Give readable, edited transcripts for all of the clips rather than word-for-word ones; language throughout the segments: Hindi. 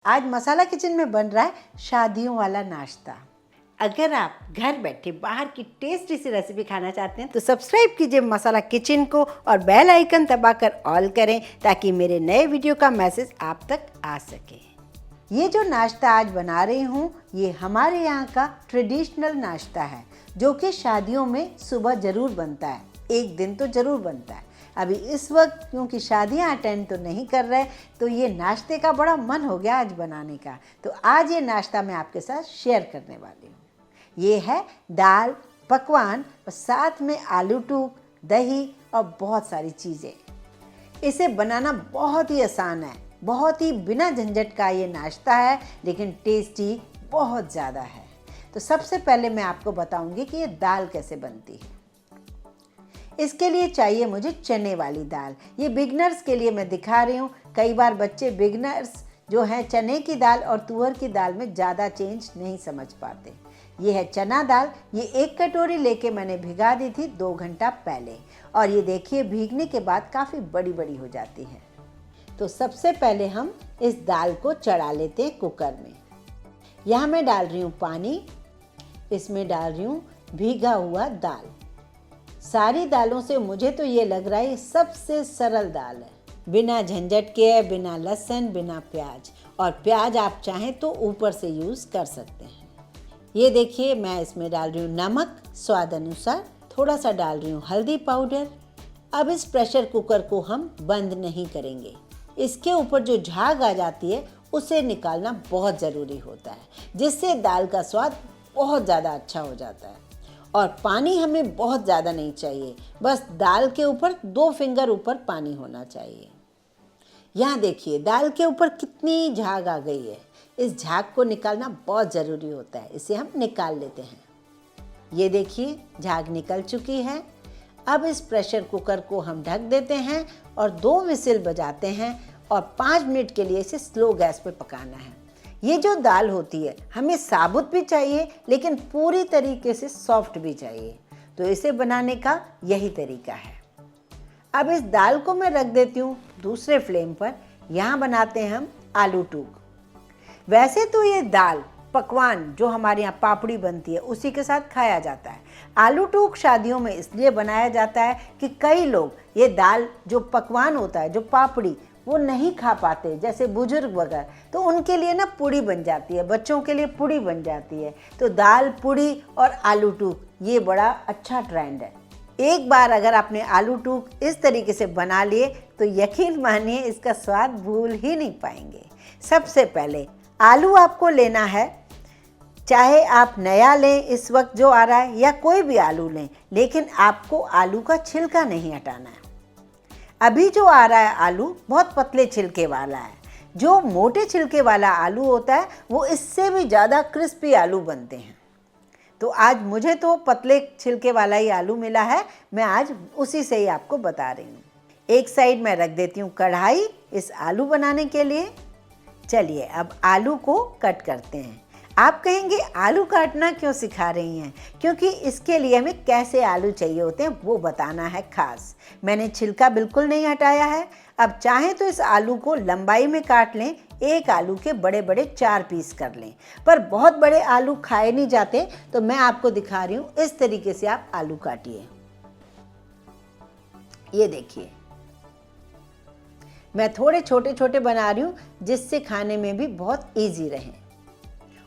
आज मसाला किचन में बन रहा है शादियों वाला नाश्ता। अगर आप घर बैठे बाहर की टेस्टी सी रेसिपी खाना चाहते हैं तो सब्सक्राइब कीजिए मसाला किचन को और बेल आइकन दबाकर ऑल करें ताकि मेरे नए वीडियो का मैसेज आप तक आ सके। ये जो नाश्ता आज बना रही हूँ ये हमारे यहाँ का ट्रेडिशनल नाश्ता है जो कि शादियों में सुबह ज़रूर बनता है, एक दिन तो ज़रूर बनता है। अभी इस वक्त क्योंकि शादियां अटेंड तो नहीं कर रहे तो ये नाश्ते का बड़ा मन हो गया आज बनाने का, तो आज ये नाश्ता मैं आपके साथ शेयर करने वाली हूँ। ये है दाल पकवान और साथ में आलू टूक, दही और बहुत सारी चीज़ें। इसे बनाना बहुत ही आसान है, बहुत ही बिना झंझट का ये नाश्ता है, लेकिन टेस्टी बहुत ज़्यादा है। तो सबसे पहले मैं आपको बताऊंगी कि ये दाल कैसे बनती है। इसके लिए चाहिए मुझे चने वाली दाल। ये बिगनर्स के लिए मैं दिखा रही हूँ। कई बार बच्चे बिगनर्स जो हैं चने की दाल और तुअर की दाल में ज़्यादा चेंज नहीं समझ पाते। ये है चना दाल। ये 1 कटोरी लेके मैंने भिगा दी थी 2 घंटा पहले, और ये देखिए भीगने के बाद काफ़ी बड़ी बड़ी हो जाती है। तो सबसे पहले हम इस दाल को चढ़ा लेते हैं कुकर में। यहाँ मैं डाल रही हूँ पानी, इसमें डाल रही हूँ भीगा हुआ दाल। सारी दालों से मुझे तो ये लग रहा है सबसे सरल दाल है, बिना झंझट के है, बिना लहसुन, बिना प्याज, और प्याज आप चाहें तो ऊपर से यूज़ कर सकते हैं। ये देखिए मैं इसमें डाल रही हूँ नमक स्वाद अनुसार, थोड़ा सा डाल रही हूँ हल्दी पाउडर। अब इस प्रेशर कुकर को हम बंद नहीं करेंगे। इसके ऊपर जो झाग आ जाती है उसे निकालना बहुत ज़रूरी होता है, जिससे दाल का स्वाद बहुत ज़्यादा अच्छा हो जाता है। और पानी हमें बहुत ज़्यादा नहीं चाहिए, बस दाल के ऊपर 2 फिंगर ऊपर पानी होना चाहिए। यहाँ देखिए दाल के ऊपर कितनी झाग आ गई है। इस झाग को निकालना बहुत ज़रूरी होता है, इसे हम निकाल लेते हैं। ये देखिए झाग निकल चुकी है। अब इस प्रेशर कुकर को हम ढक देते हैं और 2 विसिल बजाते हैं और 5 मिनट के लिए इसे स्लो गैस पे पकाना है। ये जो दाल होती है हमें साबुत भी चाहिए लेकिन पूरी तरीके से सॉफ्ट भी चाहिए, तो इसे बनाने का यही तरीका है। अब इस दाल को मैं रख देती हूँ दूसरे फ्लेम पर। यहाँ बनाते हैं हम आलू टूक। वैसे तो ये दाल पकवान जो हमारे यहाँ पापड़ी बनती है उसी के साथ खाया जाता है। आलू टूक शादियों में इसलिए बनाया जाता है कि कई लोग ये दाल जो पकवान होता है, जो पापड़ी, वो नहीं खा पाते, जैसे बुजुर्ग वगैरह, तो उनके लिए ना पूड़ी बन जाती है, बच्चों के लिए पूड़ी बन जाती है। तो दाल पूड़ी और आलू टूक ये बड़ा अच्छा ट्रेंड है। एक बार अगर आपने आलू टूक इस तरीके से बना लिए तो यकीन मानिए इसका स्वाद भूल ही नहीं पाएंगे। सबसे पहले आलू आपको लेना है, चाहे आप नया लें इस वक्त जो आ रहा है या कोई भी आलू लें, लेकिन आपको आलू का छिलका नहीं हटाना है। अभी जो आ रहा है आलू बहुत पतले छिलके वाला है। जो मोटे छिलके वाला आलू होता है वो इससे भी ज़्यादा क्रिस्पी आलू बनते हैं। तो आज मुझे तो पतले छिलके वाला ही आलू मिला है, मैं आज उसी से ही आपको बता रही हूँ। एक साइड में रख देती हूँ कढ़ाई इस आलू बनाने के लिए। चलिए अब आलू को कट करते हैं। आप कहेंगे आलू काटना क्यों सिखा रही हैं? क्योंकि इसके लिए हमें कैसे आलू चाहिए होते हैं वो बताना है खास। मैंने छिलका बिल्कुल नहीं हटाया है। अब चाहें तो इस आलू को लंबाई में काट लें, एक आलू के बड़े बड़े 4 पीस कर लें, पर बहुत बड़े आलू खाए नहीं जाते, तो मैं आपको दिखा रही हूँ इस तरीके से आप आलू काटिए। ये देखिए मैं थोड़े छोटे छोटे बना रही हूँ जिससे खाने में भी बहुत ईजी रहे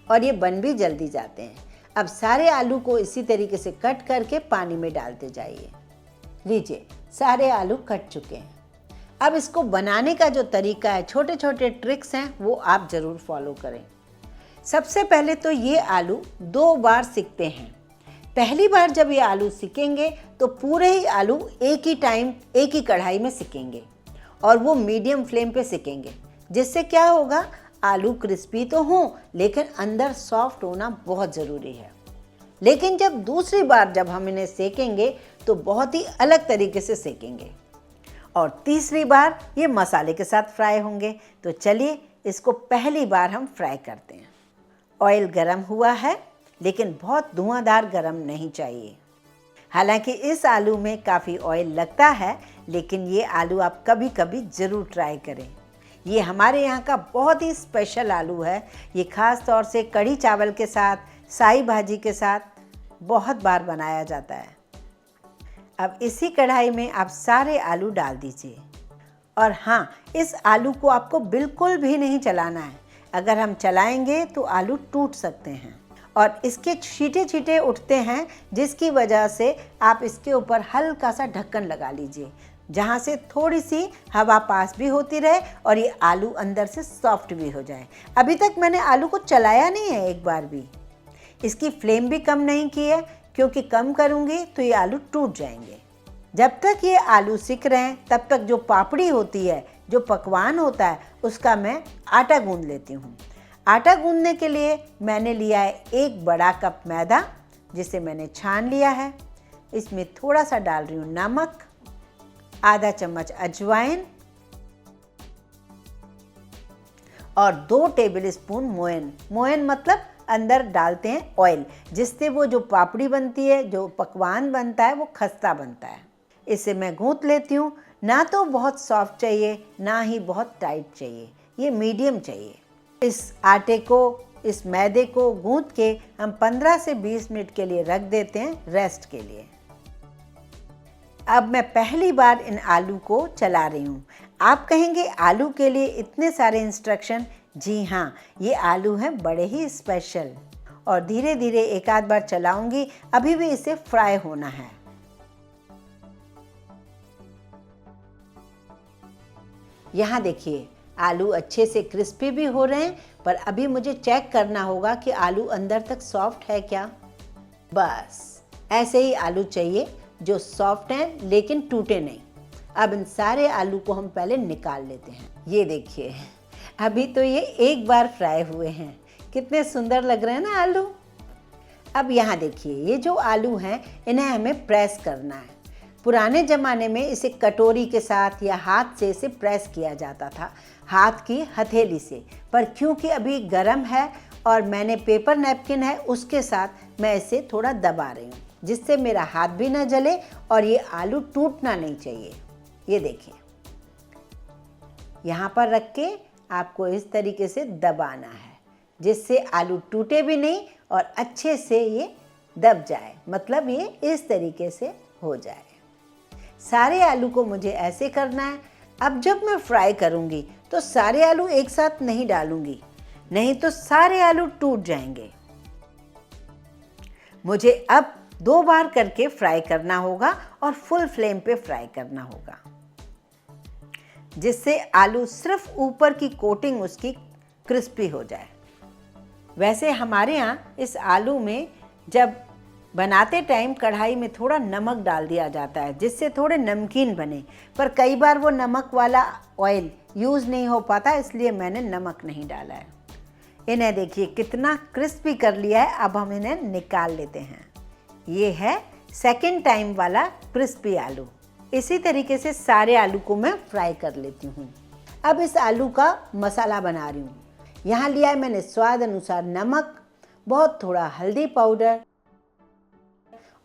और ये बन भी जल्दी जाते हैं। अब सारे आलू को इसी तरीके से कट करके पानी में डालते जाइए। लीजिए सारे आलू कट चुके हैं। अब इसको बनाने का जो तरीका है, छोटे छोटे ट्रिक्स हैं, वो आप ज़रूर फॉलो करें। सबसे पहले तो ये आलू 2 बार सिकते हैं। पहली बार जब ये आलू सिकेंगे तो पूरे ही आलू एक ही टाइम एक ही कढ़ाई में सिकेंगे और वो मीडियम फ्लेम पे सिकेंगे, जिससे क्या होगा, आलू क्रिस्पी तो हों लेकिन अंदर सॉफ्ट होना बहुत ज़रूरी है। लेकिन जब दूसरी बार जब हम इन्हें सेकेंगे तो बहुत ही अलग तरीके से सेकेंगे, और तीसरी बार ये मसाले के साथ फ्राई होंगे। तो चलिए इसको पहली बार हम फ्राई करते हैं। ऑयल गरम हुआ है लेकिन बहुत धुआंधार गरम नहीं चाहिए। हालांकि इस आलू में काफ़ी ऑयल लगता है, लेकिन ये आलू आप कभी कभी ज़रूर ट्राई करें। ये हमारे यहाँ का बहुत ही स्पेशल आलू है। ये ख़ास तौर से कढ़ी चावल के साथ, साई भाजी के साथ बहुत बार बनाया जाता है। अब इसी कढ़ाई में आप सारे आलू डाल दीजिए। और हाँ, इस आलू को आपको बिल्कुल भी नहीं चलाना है। अगर हम चलाएंगे तो आलू टूट सकते हैं और इसके छींटे छींटे उठते हैं, जिसकी वजह से आप इसके ऊपर हल्का सा ढक्कन लगा लीजिए, जहाँ से थोड़ी सी हवा पास भी होती रहे और ये आलू अंदर से सॉफ्ट भी हो जाए। अभी तक मैंने आलू को चलाया नहीं है एक बार भी। इसकी फ्लेम भी कम नहीं की है, क्योंकि कम करूँगी तो ये आलू टूट जाएंगे। जब तक ये आलू सिक रहे हैं तब तक जो पापड़ी होती है, जो पकवान होता है, उसका मैं आटा गूंद लेती हूँ। आटा गूंदने के लिए मैंने लिया है 1 बड़ा कप मैदा, जिसे मैंने छान लिया है। इसमें थोड़ा सा डाल रही हूँ नमक, आधा चम्मच अजवाइन और 2 टेबलस्पून मोयन। मोयन मतलब अंदर डालते हैं ऑयल, जिससे वो जो पापड़ी बनती है, जो पकवान बनता है, वो खस्ता बनता है। इसे मैं गूंथ लेती हूँ। ना तो बहुत सॉफ्ट चाहिए, ना ही बहुत टाइट चाहिए, ये मीडियम चाहिए। इस आटे को, इस मैदे को गूंथ के हम 15 से 20 मिनट के लिए रख देते हैं रेस्ट के लिए। अब मैं पहली बार इन आलू को चला रही हूँ। आप कहेंगे आलू के लिए इतने सारे इंस्ट्रक्शन? जी हाँ, ये आलू हैं बड़े ही स्पेशल और धीरे धीरे एक आध बार चलाऊंगी। अभी भी इसे फ्राई होना है। यहाँ देखिए, आलू अच्छे से क्रिस्पी भी हो रहे हैं, पर अभी मुझे चेक करना होगा कि आलू अंदर तक सॉफ्ट है क्या। बस ऐसे ही आलू चाहिए, जो सॉफ्ट हैं लेकिन टूटे नहीं। अब इन सारे आलू को हम पहले निकाल लेते हैं। ये देखिए, अभी तो ये एक बार फ्राई हुए हैं। कितने सुंदर लग रहे हैं ना आलू। अब यहाँ देखिए, ये जो आलू हैं, इन्हें हमें प्रेस करना है। पुराने ज़माने में इसे कटोरी के साथ या हाथ से इसे प्रेस किया जाता था, हाथ की हथेली से। पर क्योंकि अभी गर्म है और मैंने पेपर नैपकिन है, उसके साथ मैं इसे थोड़ा दबा रही हूँ, जिससे मेरा हाथ भी ना जले और ये आलू टूटना नहीं चाहिए। ये देखिए, यहाँ पर रख के आपको इस तरीके से दबाना है, जिससे आलू टूटे भी नहीं और अच्छे से ये दब जाए। मतलब ये इस तरीके से हो जाए। सारे आलू को मुझे ऐसे करना है। अब जब मैं फ्राई करूँगी तो सारे आलू एक साथ नहीं डालूँगी, नहीं तो सारे आलू टूट जाएंगे। मुझे अब 2 बार करके फ्राई करना होगा और फुल फ्लेम पे फ्राई करना होगा, जिससे आलू सिर्फ ऊपर की कोटिंग उसकी क्रिस्पी हो जाए। वैसे हमारे यहाँ इस आलू में जब बनाते टाइम कढ़ाई में थोड़ा नमक डाल दिया जाता है, जिससे थोड़े नमकीन बने। पर कई बार वो नमक वाला ऑयल यूज़ नहीं हो पाता, इसलिए मैंने नमक नहीं डाला है। इन्हें देखिए कितना क्रिस्पी कर लिया है। अब हम इन्हें निकाल लेते हैं। ये है सेकंड टाइम वाला क्रिस्पी आलू। इसी तरीके से सारे आलू को मैं फ्राई कर लेती हूँ। अब इस आलू का मसाला बना रही हूँ। यहाँ लिया है मैंने स्वाद अनुसार नमक, बहुत थोड़ा हल्दी पाउडर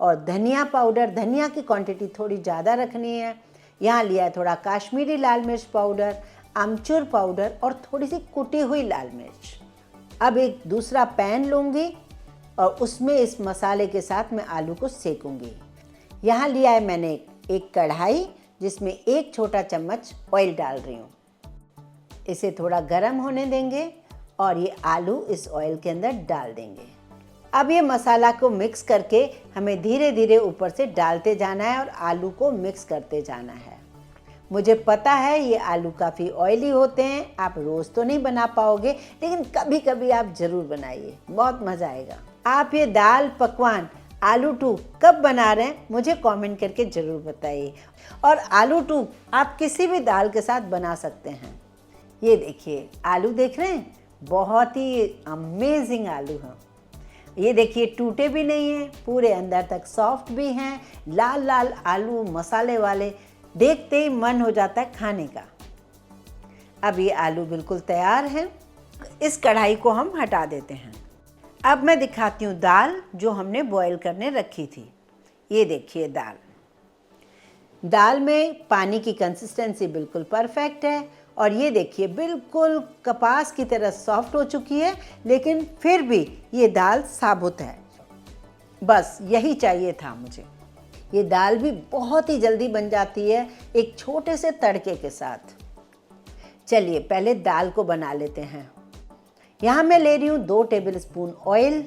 और धनिया पाउडर। धनिया की क्वांटिटी थोड़ी ज़्यादा रखनी है। यहाँ लिया है थोड़ा काश्मीरी लाल मिर्च पाउडर, आमचूर पाउडर और थोड़ी सी कुटी हुई लाल मिर्च। अब एक दूसरा पैन लूँगी और उसमें इस मसाले के साथ मैं आलू को सेकूँगी। यहाँ लिया है मैंने एक कढ़ाई, जिसमें 1 छोटा चम्मच ऑयल डाल रही हूँ। इसे थोड़ा गर्म होने देंगे और ये आलू इस ऑयल के अंदर डाल देंगे। अब ये मसाला को मिक्स करके हमें धीरे धीरे ऊपर से डालते जाना है और आलू को मिक्स करते जाना है। मुझे पता है ये आलू काफ़ी ऑयली होते हैं, आप रोज़ तो नहीं बना पाओगे, लेकिन कभी कभी आप ज़रूर बनाइए, बहुत मज़ा आएगा। आप ये दाल पकवान आलू टू कब बना रहे हैं मुझे कमेंट करके ज़रूर बताइए। और आलू टू आप किसी भी दाल के साथ बना सकते हैं। ये देखिए, आलू देख रहे हैं, बहुत ही अमेजिंग आलू हैं। ये देखिए, टूटे भी नहीं हैं, पूरे अंदर तक सॉफ्ट भी हैं। लाल लाल आलू मसाले वाले, देखते ही मन हो जाता है खाने का। अब ये आलू बिल्कुल तैयार हैं। इस कढ़ाई को हम हटा देते हैं। अब मैं दिखाती हूँ दाल जो हमने बॉईल करने रखी थी। ये देखिए दाल में पानी की कंसिस्टेंसी बिल्कुल परफेक्ट है और ये देखिए बिल्कुल कपास की तरह सॉफ्ट हो चुकी है, लेकिन फिर भी ये दाल साबुत है। बस यही चाहिए था मुझे। ये दाल भी बहुत ही जल्दी बन जाती है एक छोटे से तड़के के साथ। चलिए पहले दाल को बना लेते हैं। यहाँ मैं ले रही हूँ 2 टेबलस्पून ऑयल।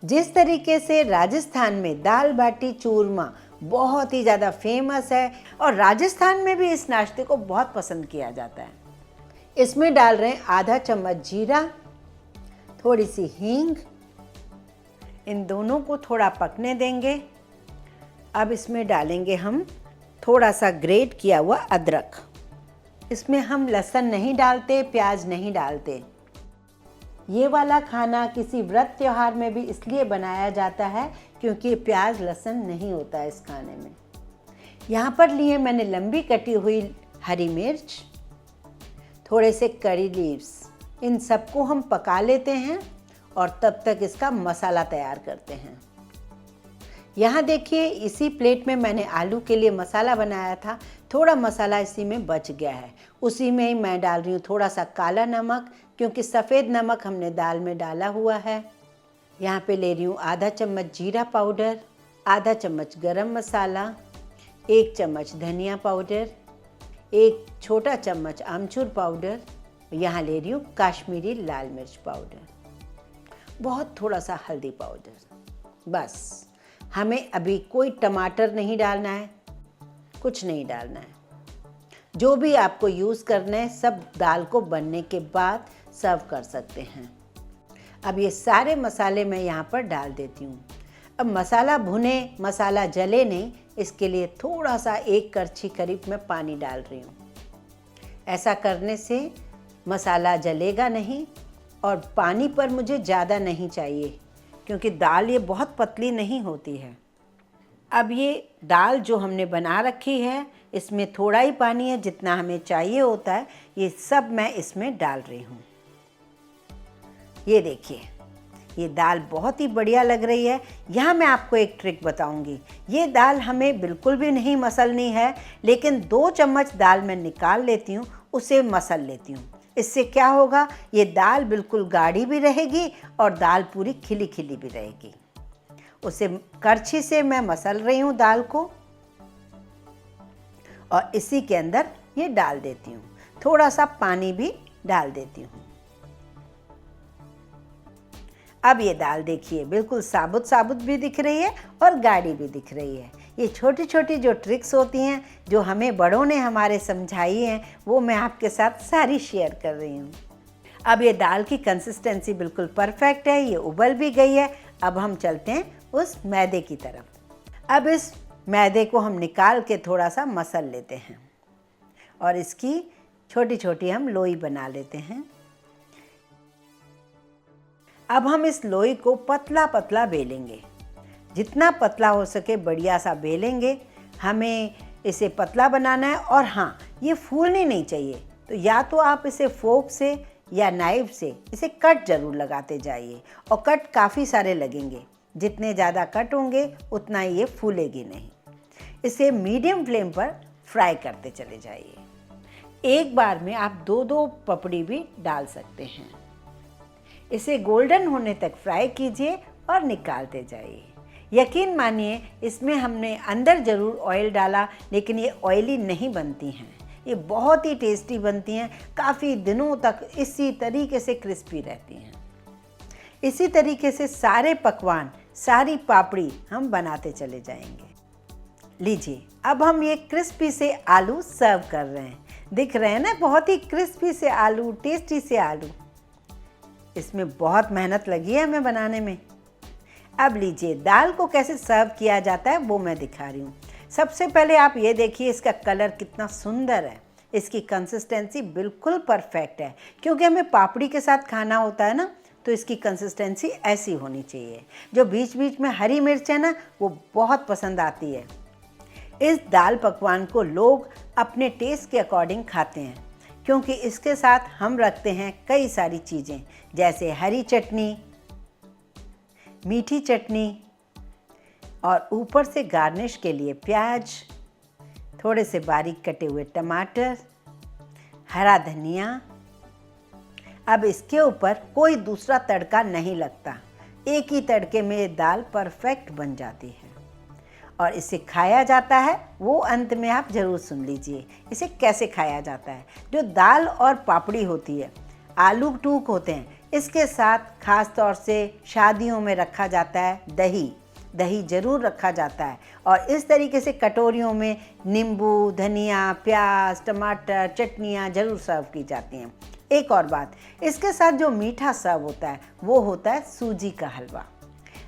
जिस तरीके से राजस्थान में दाल बाटी चूरमा बहुत ही ज़्यादा फेमस है और राजस्थान में भी इस नाश्ते को बहुत पसंद किया जाता है। इसमें डाल रहे हैं आधा चम्मच जीरा, थोड़ी सी हींग। इन दोनों को थोड़ा पकने देंगे। अब इसमें डालेंगे हम थोड़ा सा ग्रेट किया हुआ अदरक। इसमें हम लहसुन नहीं डालते, प्याज नहीं डालते। ये वाला खाना किसी व्रत त्योहार में भी इसलिए बनाया जाता है क्योंकि प्याज लहसुन नहीं होता है इस खाने में। यहाँ पर लिए मैंने लंबी कटी हुई हरी मिर्च, थोड़े से करी लीव्स। इन सबको हम पका लेते हैं और तब तक इसका मसाला तैयार करते हैं। यहाँ देखिए इसी प्लेट में मैंने आलू के लिए मसाला बनाया था। थोड़ा मसाला इसी में बच गया है। उसी में ही मैं डाल रही हूँ थोड़ा सा काला नमक, क्योंकि सफ़ेद नमक हमने दाल में डाला हुआ है। यहाँ पे ले रही हूँ आधा चम्मच जीरा पाउडर, आधा चम्मच गरम मसाला, 1 चम्मच धनिया पाउडर, 1 छोटा चम्मच आमचूर पाउडर। यहाँ ले रही हूँ काश्मीरी लाल मिर्च पाउडर, बहुत थोड़ा सा हल्दी पाउडर। बस हमें अभी कोई टमाटर नहीं डालना है, कुछ नहीं डालना है। जो भी आपको यूज़ करना है सब दाल को बनने के बाद सर्व कर सकते हैं। अब ये सारे मसाले मैं यहाँ पर डाल देती हूँ। अब मसाला भुने, मसाला जले नहीं, इसके लिए थोड़ा सा 1 करछी करीब मैं पानी डाल रही हूँ। ऐसा करने से मसाला जलेगा नहीं और पानी पर मुझे ज़्यादा नहीं चाहिए क्योंकि दाल ये बहुत पतली नहीं होती है। अब ये दाल जो हमने बना रखी है इसमें थोड़ा ही पानी है जितना हमें चाहिए होता है, ये सब मैं इसमें डाल रही हूँ। ये देखिए ये दाल बहुत ही बढ़िया लग रही है। यहाँ मैं आपको एक ट्रिक बताऊंगी। ये दाल हमें बिल्कुल भी नहीं मसलनी है, लेकिन 2 चम्मच दाल मैं निकाल लेती हूँ, उसे मसल लेती हूँ। इससे क्या होगा, ये दाल बिल्कुल गाढ़ी भी रहेगी और दाल पूरी खिली खिली भी रहेगी। उसे करछी से मैं मसल रही हूँ दाल को और इसी के अंदर ये डाल देती हूँ। थोड़ा सा पानी भी डाल देती हूँ। अब ये दाल देखिए बिल्कुल साबुत साबुत भी दिख रही है और गाढ़ी भी दिख रही है। ये छोटी छोटी जो ट्रिक्स होती हैं जो हमें बड़ों ने हमारे समझाई हैं वो मैं आपके साथ सारी शेयर कर रही हूँ। अब ये दाल की कंसिस्टेंसी बिल्कुल परफेक्ट है, ये उबल भी गई है। अब हम चलते हैं उस मैदे की तरफ। अब इस मैदे को हम निकाल के थोड़ा सा मसल लेते हैं और इसकी छोटी छोटी हम लोई बना लेते हैं। अब हम इस लोई को पतला पतला बेलेंगे, जितना पतला हो सके बढ़िया सा बेलेंगे। हमें इसे पतला बनाना है और हाँ, ये फूलनी नहीं चाहिए, तो या तो आप इसे फोक से या नाइफ से इसे कट ज़रूर लगाते जाइए और कट काफ़ी सारे लगेंगे। जितने ज़्यादा कट होंगे उतना ही ये फूलेगी नहीं। इसे मीडियम फ्लेम पर फ्राई करते चले जाइए। एक बार में आप 2-2 पपड़ी भी डाल सकते हैं। इसे गोल्डन होने तक फ्राई कीजिए और निकालते जाइए। यकीन मानिए इसमें हमने अंदर ज़रूर ऑयल डाला, लेकिन ये ऑयली नहीं बनती हैं। ये बहुत ही टेस्टी बनती हैं, काफ़ी दिनों तक इसी तरीके से क्रिस्पी रहती हैं। इसी तरीके से सारे पकवान, सारी पापड़ी हम बनाते चले जाएंगे। लीजिए अब हम ये क्रिस्पी से आलू सर्व कर रहे हैं। दिख रहे हैं ना, बहुत ही क्रिस्पी से आलू, टेस्टी से आलू। इसमें बहुत मेहनत लगी है हमें बनाने में। अब लीजिए दाल को कैसे सर्व किया जाता है वो मैं दिखा रही हूँ। सबसे पहले आप ये देखिए इसका कलर कितना सुंदर है। इसकी कंसिस्टेंसी बिल्कुल परफेक्ट है, क्योंकि हमें पापड़ी के साथ खाना होता है ना, तो इसकी कंसिस्टेंसी ऐसी होनी चाहिए। जो बीच बीच में हरी मिर्च है ना, वो बहुत पसंद आती है। इस दाल पकवान को लोग अपने टेस्ट के अकॉर्डिंग खाते हैं, क्योंकि इसके साथ हम रखते हैं कई सारी चीज़ें, जैसे हरी चटनी, मीठी चटनी और ऊपर से गार्निश के लिए प्याज, थोड़े से बारीक कटे हुए टमाटर हरा धनिया। अब इसके ऊपर कोई दूसरा तड़का नहीं लगता, एक ही तड़के में ये दाल परफेक्ट बन जाती है और इसे खाया जाता है वो अंत में आप ज़रूर सुन लीजिए इसे कैसे खाया जाता है। जो दाल और पापड़ी होती है, आलू टूक होते हैं, इसके साथ खास तौर से शादियों में रखा जाता है दही ज़रूर रखा जाता है और इस तरीके से कटोरियों में नींबू, धनिया, प्याज, टमाटर, चटनियाँ ज़रूर सर्व की जाती हैं। एक और बात, इसके साथ जो मीठा सर्व होता है वो होता है सूजी का हलवा।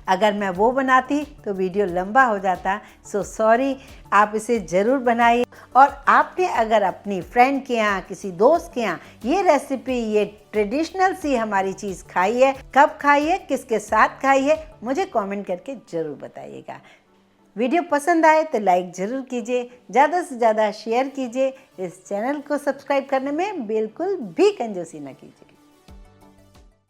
अगर मैं वो बनाती तो वीडियो लंबा हो जाता, सो सॉरी। आप इसे ज़रूर बनाइए और आपने अगर अपनी फ्रेंड के यहाँ, किसी दोस्त के यहाँ ये रेसिपी, ये ट्रेडिशनल सी हमारी चीज़ खाई है, कब खाई है, किसके साथ खाई है, मुझे कमेंट करके ज़रूर बताइएगा। वीडियो पसंद आए तो लाइक ज़रूर कीजिए, ज़्यादा से ज़्यादा शेयर कीजिए। इस चैनल को सब्सक्राइब करने में बिल्कुल भी कंजूसी ना कीजिए।